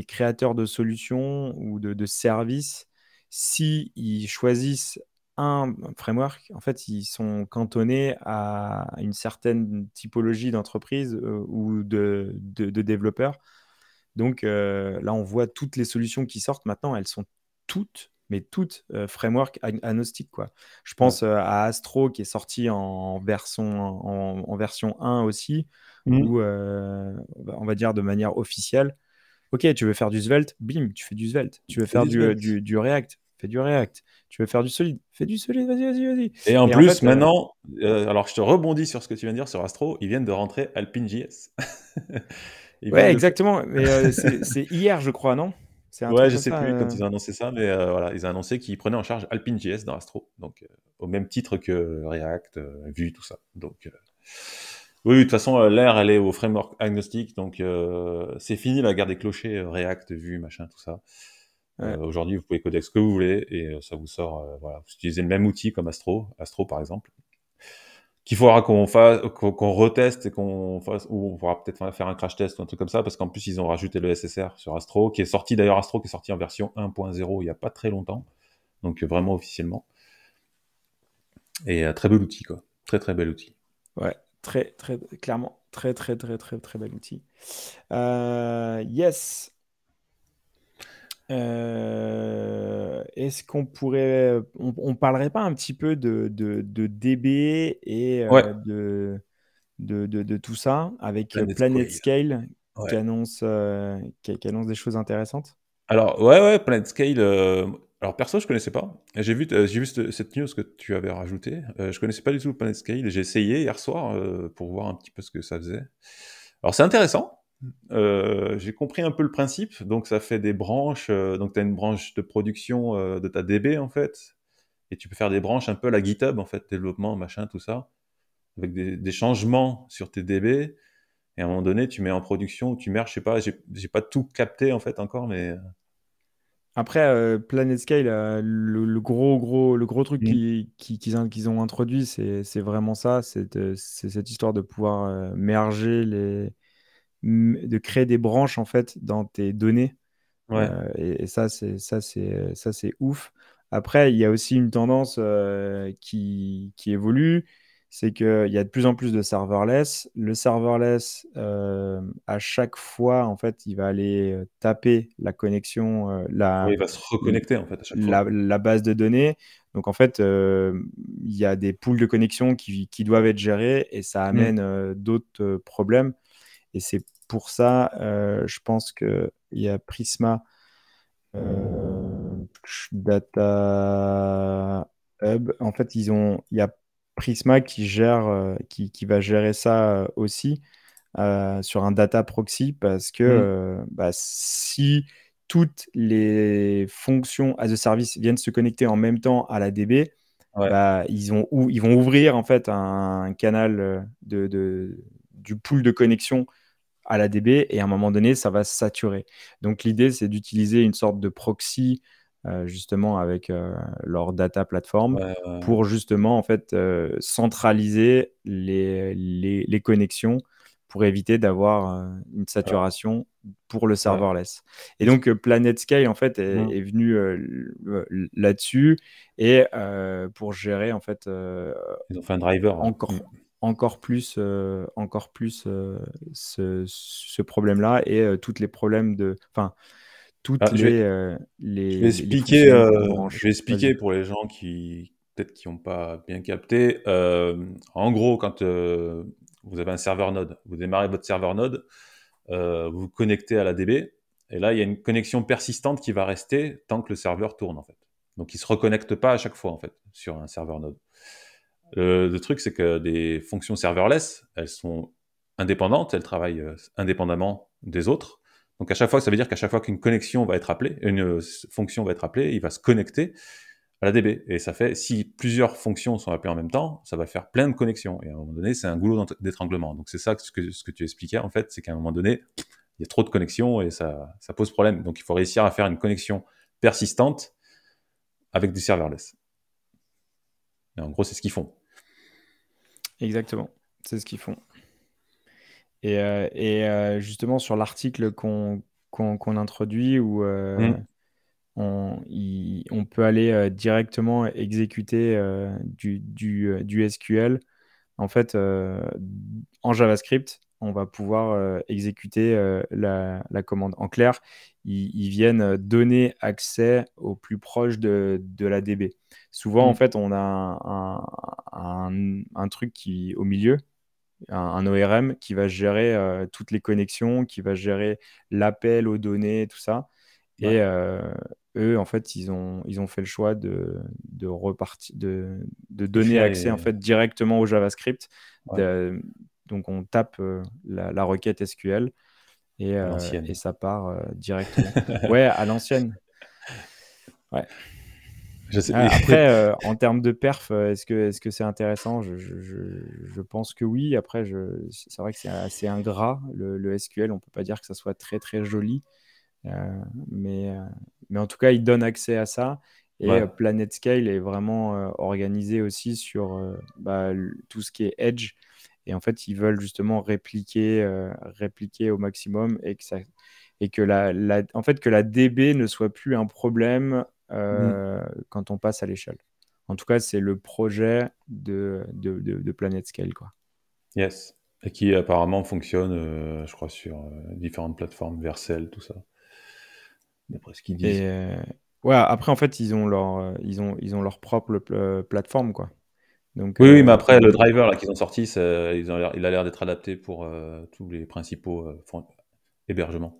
créateurs de solutions ou de services, si ils choisissent un framework, en fait, ils sont cantonnés à une certaine typologie d'entreprise ou de développeurs. Donc, là, on voit toutes les solutions qui sortent maintenant, elles sont toutes, mais toutes framework agnostique, quoi. Je Ouais. pense à Astro qui est sorti en version 1 aussi, Mmh. ou on va dire de manière officielle. Ok, tu veux faire du Svelte, bim, tu fais du Svelte. Tu veux C'est faire du Svelte du React, fais du React. Tu veux faire du solide, fais du solide, vas-y, vas-y, vas-y. et en Et en plus, fait, maintenant, alors je te rebondis sur ce que tu viens de dire sur Astro, ils viennent de rentrer Alpine.js. Ils viennent ouais, de faire exactement. Mais c'est hier, je crois, non? C'est un ouais, truc je comme sais ça. plus quand ils ont annoncé ça, mais voilà, ils ont annoncé qu'ils prenaient en charge Alpine.js dans Astro, donc au même titre que React, Vue, tout ça, donc oui, oui, de toute façon, l'ère, elle est au framework agnostique, donc c'est fini la guerre des clochers, React, Vue, machin, tout ça. Ouais. Aujourd'hui, vous pouvez coder ce que vous voulez et ça vous sort, voilà, vous utilisez le même outil comme Astro par exemple, qu'il faudra qu'on reteste et qu'on fasse, ou on pourra peut-être faire un crash test ou un truc comme ça, parce qu'en plus ils ont rajouté le SSR sur Astro, qui est sorti d'ailleurs, Astro qui est sorti en version 1.0 il y a pas très longtemps, donc vraiment officiellement. Et très bel outil quoi, très très bel outil. Ouais, très, très, clairement, très, très, très, très, très bel outil. Yes. Est-ce qu'on pourrait, on parlerait pas un petit peu de DB et Ouais, de tout ça avec Planet Planet Squale. Scale Ouais. qui annonce des choses intéressantes? Alors ouais, ouais, Planet Scale. Alors perso, je connaissais pas. J'ai vu cette news que tu avais rajoutée. Je connaissais pas du tout Planet Scale. J'ai essayé hier soir pour voir un petit peu ce que ça faisait. Alors c'est intéressant. J'ai compris un peu le principe. Donc ça fait des branches. Donc tu as une branche de production de ta DB en fait, et tu peux faire des branches un peu à la GitHub en fait, développement, machin, tout ça, avec des changements sur tes DB. Et à un moment donné, tu mets en production, tu merges. Je sais pas. J'ai pas tout capté en fait encore, mais Après, Planet Scale, le gros truc mm, qu'ils ont introduit, c'est vraiment ça, c'est cette histoire de pouvoir merger de créer des branches en fait dans tes données. ouais. Et ça, c'est ouf. Après, il y a aussi une tendance qui évolue, c'est qu'il y a de plus en plus de serverless. Le serverless, à chaque fois, en fait, il va aller taper la connexion, Oui, il va se reconnecter en fait à chaque fois. la base de données. Donc, en fait, il y a des pools de connexion qui doivent être gérés et ça Mmh. amène d'autres problèmes. Et c'est pour ça, je pense qu'il y a Prisma Data Hub. En fait, il y a Prisma qui va gérer ça aussi sur un data proxy parce que Mm. si toutes les fonctions as a service viennent se connecter en même temps à la DB, Ouais, ils vont ouvrir en fait un canal du pool de connexion à la DB et à un moment donné, ça va se saturer. Donc l'idée, c'est d'utiliser une sorte de proxy justement avec leur data platform ouais, pour justement en fait centraliser les connexions pour éviter d'avoir une alors, saturation pour le ouais. serverless. Et donc PlanetScale en fait Mm. est venu là-dessus et pour gérer en fait Ils ont fait un driver. Ouais. Mm. encore, encore plus ce problème-là et toutes les problèmes enfin, toutes Ah, je vais les expliquer, fonctionnalités de je branche. vais expliquer Vas-y. pour les gens qui peut-être qui n'ont pas bien capté. En gros, quand vous avez un serveur Node, vous démarrez votre serveur Node, vous vous connectez à la DB, et là, il y a une connexion persistante qui va rester tant que le serveur tourne, en fait. Donc, il ne se reconnecte pas à chaque fois, en fait, sur un serveur Node. Le truc, c'est que des fonctions serverless, elles sont indépendantes, elles travaillent indépendamment des autres. Donc à chaque fois, ça veut dire qu'à chaque fois qu'une connexion va être appelée, une fonction va être appelée, il va se connecter à la DB. Et ça fait, si plusieurs fonctions sont appelées en même temps, ça va faire plein de connexions. Et à un moment donné, c'est un goulot d'étranglement. Donc c'est ça ce que tu expliquais, en fait, c'est qu'à un moment donné, il y a trop de connexions et ça pose problème. Donc il faut réussir à faire une connexion persistante avec du serverless. Et en gros, c'est ce qu'ils font. Exactement, c'est ce qu'ils font. Et justement, sur l'article qu'on introduit, où Mm. on peut aller directement exécuter du SQL, en fait, en JavaScript, on va pouvoir exécuter la commande. En clair, ils viennent donner accès au plus proche de la DB. Souvent, en Mm. fait, on a un truc au milieu, un ORM qui va gérer toutes les connexions, qui va gérer l'appel aux données, tout ça. Ouais. Et eux, en fait, ils ont fait le choix de De donner faire accès en les... fait directement au JavaScript. Ouais, Donc, on tape la requête SQL à et l'ancienne. ça part directement. Ouais, à l'ancienne. Ouais. Je sais. Après, en termes de perf, est-ce que c'est intéressant? Je pense que oui. Après, c'est vrai que c'est assez ingrat, le SQL. On peut pas dire que ça soit très, très joli. Euh, mais, euh, mais en tout cas, il donne accès à ça. Et Ouais. PlanetScale est vraiment organisé aussi sur tout ce qui est Edge. Et en fait, ils veulent justement répliquer au maximum et que en fait, que la DB ne soit plus un problème Mm. quand on passe à l'échelle. En tout cas, c'est le projet de PlanetScale, quoi. Yes. Et qui apparemment fonctionne, je crois, sur différentes plateformes, Vercel, tout ça, d'après ce qu'ils Et disent. ouais, après, en fait, ils ont leur propre plateforme, quoi. Donc, Oui, oui, mais après, le driver là qu'ils ont sorti, il a l'air d'être adapté pour tous les principaux hébergements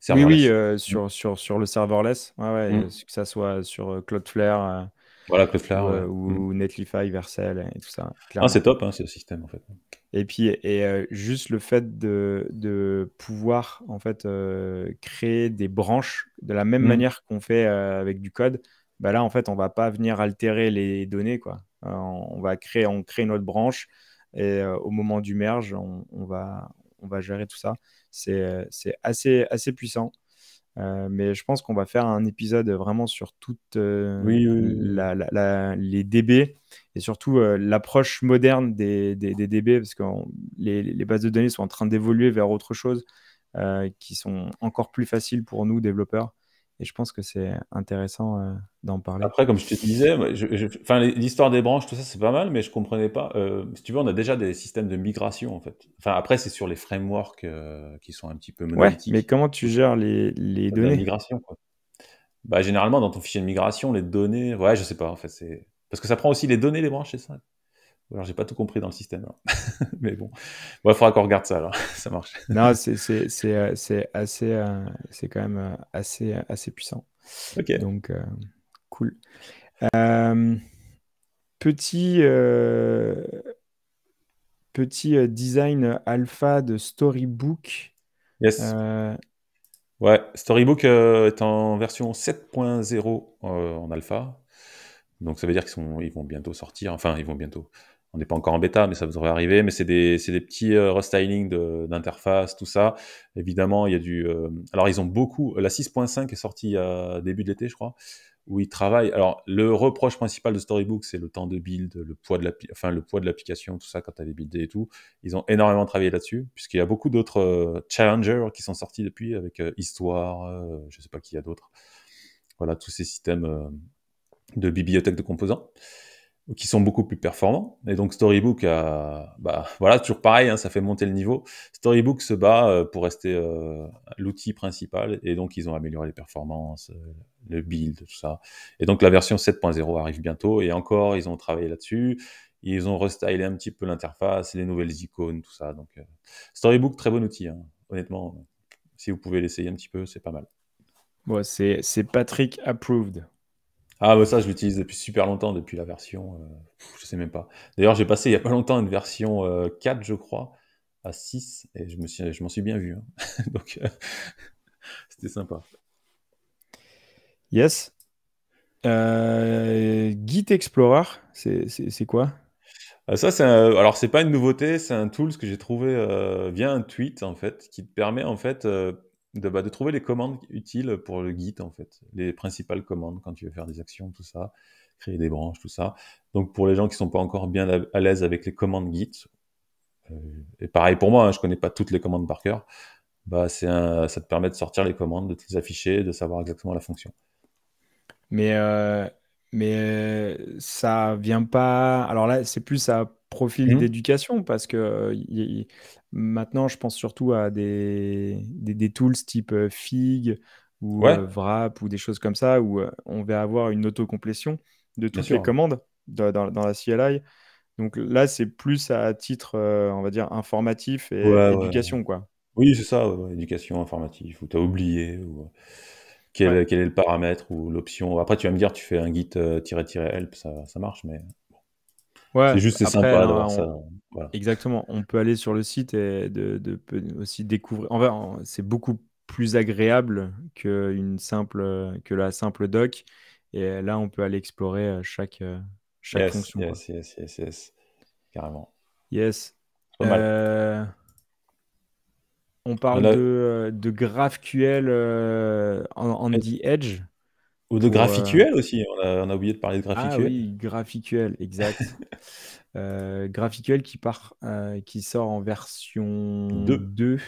oui, oui, serverless. Mm. sur le serverless, ouais, ouais, Mm. que ça soit sur Cloudflare Voilà, Cloudflare, ouais. Mm. ou Netlify, Vercel et tout ça, Ah, c'est clairement. top, hein, ce système, en fait. Et puis, juste le fait de pouvoir en fait créer des branches de la même Mm. manière qu'on fait avec du code, bah là en fait on va pas venir altérer les données quoi. On crée notre branche et au moment du merge on va gérer tout ça. C'est assez puissant. Mais je pense qu'on va faire un épisode vraiment sur toutes Oui, oui, oui, oui. les DB et surtout l'approche moderne des DB parce que les bases de données sont en train d'évoluer vers autre chose qui sont encore plus faciles pour nous, développeurs. Et je pense que c'est intéressant d'en parler. Après, comme je te disais, moi, enfin, l'histoire des branches, tout ça, c'est pas mal, mais je comprenais pas. Si tu veux, on a déjà des systèmes de migration, en fait. Enfin, après, c'est sur les frameworks qui sont un petit peu Ouais, mais monolithiques. comment tu gères les De la données? migration, quoi. Bah, généralement, dans ton fichier de migration, les données, ouais, je sais pas, en fait, c'est parce que ça prend aussi les données, les branches, c'est ça? Ou alors j'ai pas tout compris dans le système, alors. Mais bon, il faudra qu'on regarde ça, alors. Ça marche. Non, c'est quand même assez puissant. OK. Donc, cool. Euh, petit, petit design alpha de Storybook. Yes. Euh, Ouais, Storybook est en version 7.0 en alpha. Donc ça veut dire ils vont bientôt sortir. Enfin, ils vont bientôt. On n'est pas encore en bêta, mais ça devrait arriver. Mais c'est des petits restyling d'interface, tout ça. Évidemment, il y a alors, ils ont beaucoup. La 6.5 est sortie à début de l'été, je crois, où ils travaillent. Alors, le reproche principal de Storybook, c'est le temps de build, le poids de l'application, tout ça, quand tu as les buildés et tout. Ils ont énormément travaillé là-dessus, puisqu'il y a beaucoup d'autres challengers qui sont sortis depuis, avec Histoire, je sais pas qui y a d'autres. Voilà, tous ces systèmes de bibliothèque de composants qui sont beaucoup plus performants. Et donc Storybook voilà, toujours pareil, hein, ça fait monter le niveau. Storybook se bat pour rester l'outil principal, et donc ils ont amélioré les performances, le build, tout ça. Et donc la version 7.0 arrive bientôt, et encore, ils ont travaillé là-dessus. Ils ont restylé un petit peu l'interface, les nouvelles icônes, tout ça. Donc Storybook, très bon outil, hein. Honnêtement, si vous pouvez l'essayer un petit peu, c'est pas mal. bon, c'est Patrick approved. Ah, bah ça, je l'utilise depuis super longtemps, depuis la version, je sais même pas. D'ailleurs, j'ai passé il y a pas longtemps une version 4, je crois, à 6, et je m'en suis bien vu, hein. Donc, c'était sympa. Yes. Git Explorer, c'est quoi? Ça, alors, c'est pas une nouveauté, c'est un tool que j'ai trouvé via un tweet, en fait, qui te permet, en fait, de trouver les commandes utiles pour le Git, en fait. Les principales commandes quand tu veux faire des actions, tout ça, créer des branches, tout ça. Donc, pour les gens qui sont pas encore bien à l'aise avec les commandes Git, euh, et pareil pour moi, hein, je connais pas toutes les commandes par cœur. Bah, ça te permet de sortir les commandes, de te les afficher, de savoir exactement la fonction. Mais, ça vient pas. Alors là, c'est plus à profil Mhm. d'éducation parce que maintenant, je pense surtout à des tools type Fig ou Ouais, Wrap ou des choses comme ça où on va avoir une autocomplétion de bien toutes les sûr. commandes dans la CLI. Donc là, c'est plus à titre, on va dire, informatif et Ouais, ouais. éducation, quoi. Oui, c'est ça, ouais, ouais, éducation informative, ou t'as oublié, ou Ouais. quel est le paramètre ou l'option. Après, tu vas me dire, tu fais un git help, ça marche, mais Ouais, c'est après, sympa hein, d'avoir ça. Voilà. exactement. On peut aller sur le site et peut aussi découvrir. C'est beaucoup plus agréable que la simple doc. Et là, on peut aller explorer chaque Yes, fonction, quoi. yes, yes, yes, yes, carrément. Yes. Pas mal. Euh, on On parle a, de GraphQL on the edge ou de pour. GraphQL aussi, on a oublié de parler de Ah GraphQL. oui, GraphQL, exact. GraphQL qui sort en version 2. 2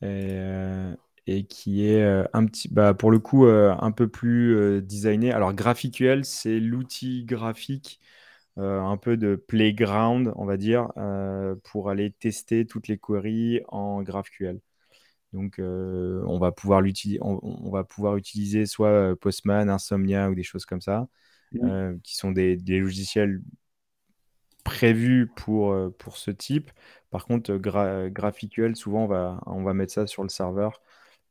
euh, et qui est bah, pour le coup un peu plus designé. Alors GraphQL, c'est l'outil graphique un peu de playground, on va dire, pour aller tester toutes les queries en GraphQL. Donc, on va pouvoir utiliser soit Postman, Insomnia ou des choses comme ça, qui sont des logiciels prévu pour ce type. Par contre, GraphQL, souvent, on va mettre ça sur le serveur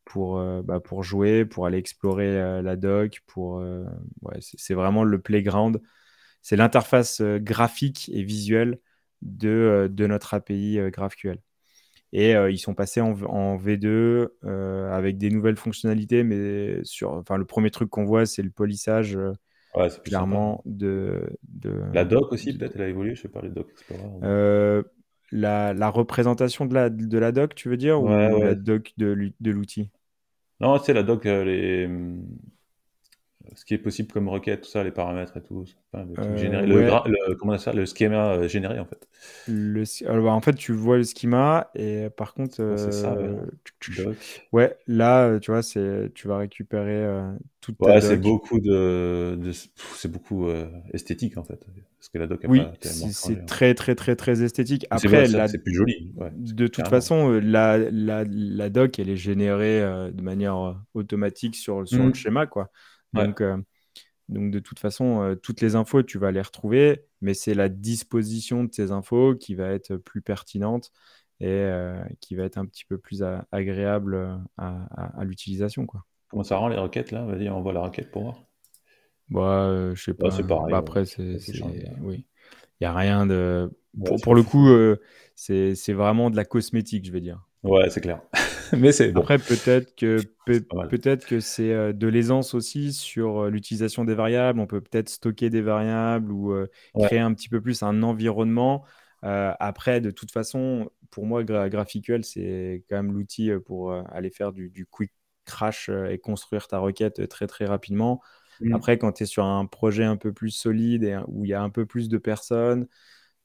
pour jouer, pour aller explorer la doc. Ouais, c'est vraiment le playground. C'est l'interface graphique et visuelle de notre API GraphQL. Et ils sont passés en V2 avec des nouvelles fonctionnalités, mais enfin, le premier truc qu'on voit, c'est le polissage Ouais, c'est plus sympa. clairement La doc aussi, de, peut-être, elle a évolué, je sais pas, les doc Explorer. euh, la représentation de la doc, tu veux dire, Ouais, ou la ouais. doc de l'outil? Non, tu sais, la doc, ce qui est possible comme requête, tout ça, les paramètres et tout, enfin, le truc généré, Ouais, comment ça, le schéma généré, en fait. alors, bah, en fait, tu vois le schema et par contre, Je crois que c'est ça, ouais. Doc. ouais, là, tu vois, tu vas récupérer toute ta Ouais, c'est doc. beaucoup c'est beaucoup esthétique, en fait. Parce que la doc n'a Oui, pas tellement changé, c'est en fait. très, très, très, très esthétique. Mais c'est vrai, Après, c'est plus joli, ouais, de toute carrément. façon, la doc, elle est générée de manière automatique sur le Mmh. schéma, quoi. Ouais. Donc, de toute façon, toutes les infos, tu vas les retrouver, mais c'est la disposition de ces infos qui va être plus pertinente et qui va être un petit peu plus agréable à l'utilisation, quoi. Comment ça rend les requêtes, là? Vas-y, envoie la requête pour voir. Bah, je sais Ouais, pas. c'est Bah, pareil, après, ça qui change. oui. Il y a rien de. Ouais, c'est Pour pas le foufou. coup, c'est vraiment de la cosmétique, je vais dire. Ouais, c'est clair. Mais c'est bon, Après, peut-être que, c'est pas mal. peut-être que c'est de l'aisance aussi sur l'utilisation des variables. On peut peut-être stocker des variables ou Ouais, créer un petit peu plus un environnement. Après, de toute façon, pour moi, GraphQL, c'est quand même l'outil pour aller faire du quick crash et construire ta requête très, très rapidement. mmh, Après, quand tu es sur un projet un peu plus solide et où il y a un peu plus de personnes,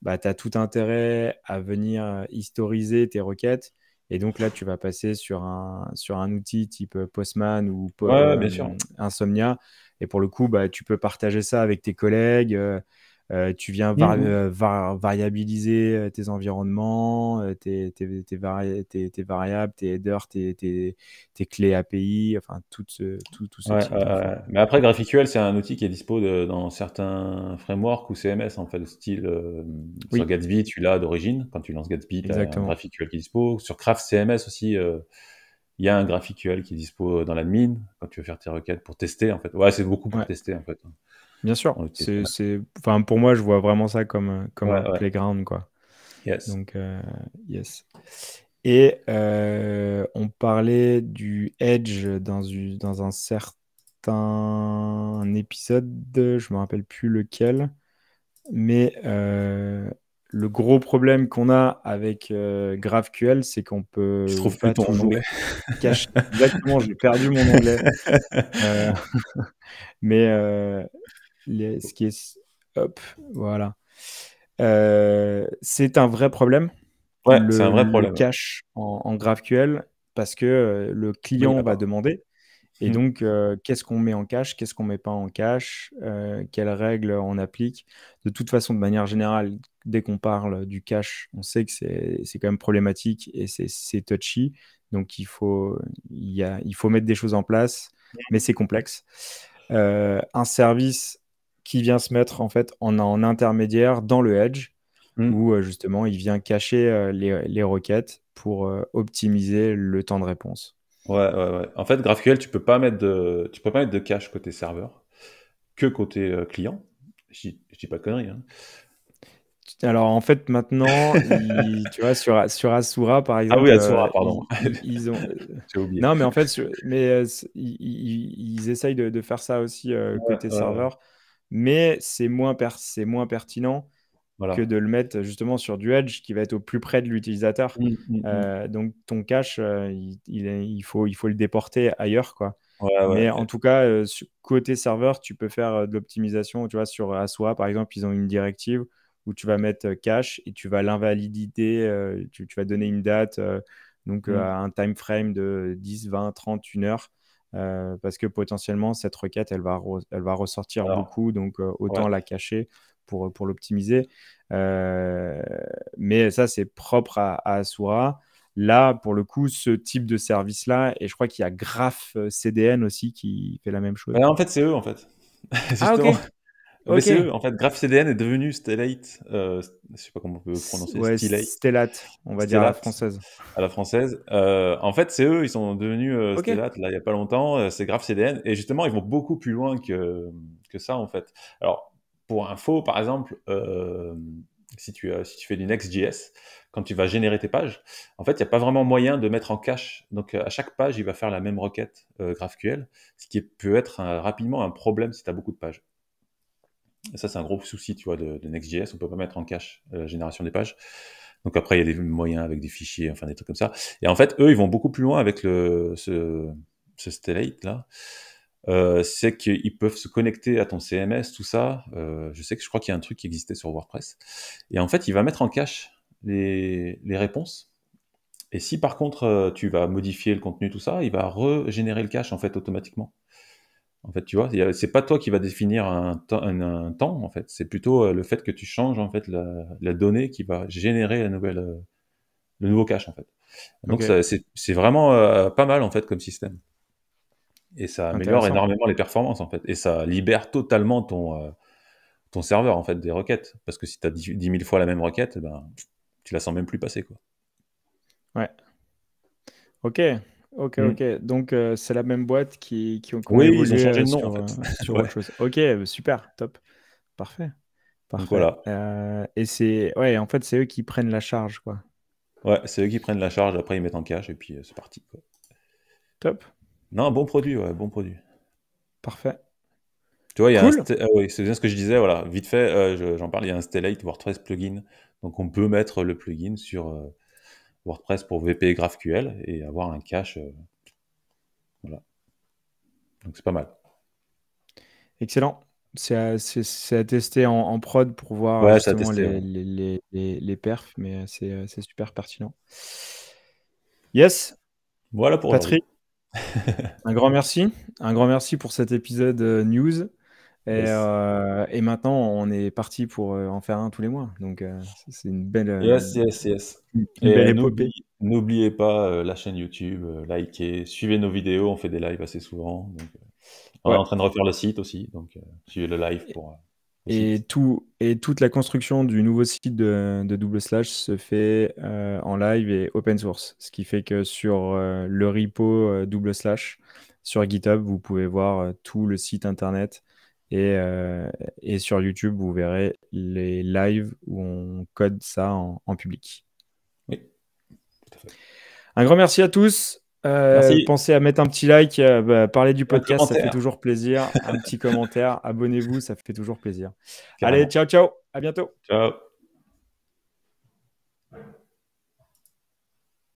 bah, tu as tout intérêt à venir historiser tes requêtes. Et donc là, tu vas passer sur un outil type Postman ou ouais, bien sûr. Insomnia. Et pour le coup, bah, tu peux partager ça avec tes collègues. Tu viens Mmh mh. variabiliser tes environnements, tes variables, tes headers, tes clés API, enfin tout ce Ouais, type d'infos. mais après GraphQL, c'est un outil qui est dispo dans certains frameworks ou CMS, en fait, style, sur Oui, Gatsby, tu l'as d'origine. Quand tu lances Gatsby, tu as un exactement. GraphQL qui est dispo. Sur Craft CMS aussi, il y a un GraphQL qui est dispo dans l'admin, quand tu veux faire tes requêtes pour tester, en fait. Ouais, c'est beaucoup pour Ouais. tester, en fait, Bien sûr, on l'utilise pas mal. enfin, pour moi, je vois vraiment ça comme Ouais, un ouais. playground, quoi. Yes. Donc, yes. Et on parlait du Edge dans un certain épisode, je me rappelle plus lequel, mais le gros problème qu'on a avec GraphQL, c'est qu'on Tu peut trouves plus pas ton onglet? toujours cacher. Exactement, j'ai perdu mon onglet. Euh, mais ce qui est... Hop, voilà. C'est un vrai problème, Ouais, c'est un vrai le problème, ouais. cache en GraphQL, parce que le Oui, client va attends. demander. Et Mmh. donc, qu'est-ce qu'on met en cache, qu'est-ce qu'on met pas en cache, quelles règles on applique. De toute façon, de manière générale, dès qu'on parle du cache, on sait que c'est quand même problématique et c'est touchy. Donc, il faut mettre des choses en place, mais c'est complexe. Un service qui vient se mettre en fait en intermédiaire dans le edge, Mmh. où justement il vient cacher les requêtes pour optimiser le temps de réponse. Ouais, ouais, ouais. En fait, GraphQL, tu peux pas mettre de cache côté serveur, que côté, client. Je dis pas de conneries, hein. Alors en fait maintenant, tu vois, sur Asura par Ah oui, exemple, Atsura, pardon. ils ont J'ai oublié. non mais en fait, ils essayent de faire ça aussi Ouais, côté ouais, ouais. serveur, mais c'est moins pertinent que Voilà. de le mettre justement sur du Edge qui va être au plus près de l'utilisateur. Mmh, mmh mh. Donc ton cache, il faut le déporter ailleurs, quoi. Ouais, Mais ouais, en tout cas, côté serveur, tu peux faire de l'optimisation. Tu vois, sur Asua, par exemple, ils ont une directive où tu vas mettre cache et tu vas l'invalider. Tu vas donner une date, donc mmh. un time frame de 10, 20, 30, 1 heure. Parce que potentiellement, cette requête, elle va ressortir Alors, beaucoup. Donc, ouais. autant la cacher pour l'optimiser. Euh, mais ça, c'est propre à Asura. Là, pour le coup, ce type de service-là, et je crois qu'il y a Graph CDN aussi qui fait la même chose. Bah, en fait, c'est eux, en fait. Ah, ok, Justement. Mais ok. c'est eux, en fait. GraphCDN est devenu Stellate, je sais pas comment on peut prononcer, Ouais, Stellate, Stellat, on va dire à la Stellate française. à la française. En fait, c'est eux, ils sont devenus, Ok, Stellate, là, il y a pas longtemps, c'est GraphCDN et justement, ils vont beaucoup plus loin que ça, en fait. Alors, pour info, par exemple, si tu fais du Next.js, quand tu vas générer tes pages, en fait, il y a pas vraiment moyen de mettre en cache. Donc, à chaque page, il va faire la même requête, GraphQL, ce qui peut être rapidement un problème si tu as beaucoup de pages. Et ça, c'est un gros souci, tu vois, de Next.js. On peut pas mettre en cache la génération des pages. Donc après, il y a des moyens avec des fichiers, enfin des trucs comme ça. Et en fait, eux, ils vont beaucoup plus loin avec ce Stellate là. C'est qu'ils peuvent se connecter à ton CMS, tout ça. Je crois qu'il y a un truc qui existait sur WordPress. Et en fait, il va mettre en cache les réponses. Et si par contre, tu vas modifier le contenu, tout ça, il va régénérer le cache en fait automatiquement. En fait, tu vois, c'est pas toi qui va définir un temps, en fait. C'est plutôt le fait que tu changes en fait la donnée qui va générer le nouveau cache en fait. Donc ok, c'est vraiment pas mal en fait comme système. Et ça améliore intéressant. énormément les performances en fait. Et ça libère totalement ton serveur en fait des requêtes. Parce que si tu as 10 000 fois la même requête, ben, tu la sens même plus passer quoi. Ouais, ok. Ok, Mm. ok. Donc, c'est la même boîte qui ont Oui, ils ont évolué changé de nom en fait. sur Ouais. autre chose. Ok, super, top. Parfait, Donc parfait. voilà. Et c'est, ouais, en fait, c'est eux qui prennent la charge, quoi. Ouais, c'est eux qui prennent la charge, après ils mettent en cash et puis c'est parti, quoi. Top, Non, bon produit, ouais, bon produit. parfait. Tu vois, il y a un Cool. oui, c'est bien ce que je disais, voilà, vite fait, j'en parle, il y a un Stellate WordPress plugin. Donc on peut mettre le plugin sur WordPress pour WP GraphQL et avoir un cache, voilà. Donc c'est pas mal. Excellent. C'est à tester en prod pour voir Ouais, ça a justement testé, ouais. les perfs, mais c'est super pertinent. Yes, Voilà pour aujourd'hui. Patrick, un grand merci. Un grand merci pour cet épisode news. Yes. Et maintenant, on est parti pour en faire un tous les mois. Donc, c'est Yes, yes, yes. une Et belle épopée. n'oubliez pas la chaîne YouTube, likez, suivez nos vidéos, on fait des lives assez souvent. Donc, on est Ouais. en train de refaire le site aussi, donc suivez le live pour le site. Et toute la construction du nouveau site de Double Slash se fait en live et open source. Ce qui fait que sur le repo Double Slash, sur GitHub, vous pouvez voir tout le site internet. Et sur YouTube, vous verrez les lives où on code ça en public. Oui, tout à fait. Un grand merci à tous. Merci. Pensez à mettre un petit like, parler du Et un podcast, ça fait commentaire. toujours plaisir. Un petit commentaire, abonnez-vous, ça fait toujours plaisir. Allez, Carrément. ciao, ciao, à bientôt. Ciao.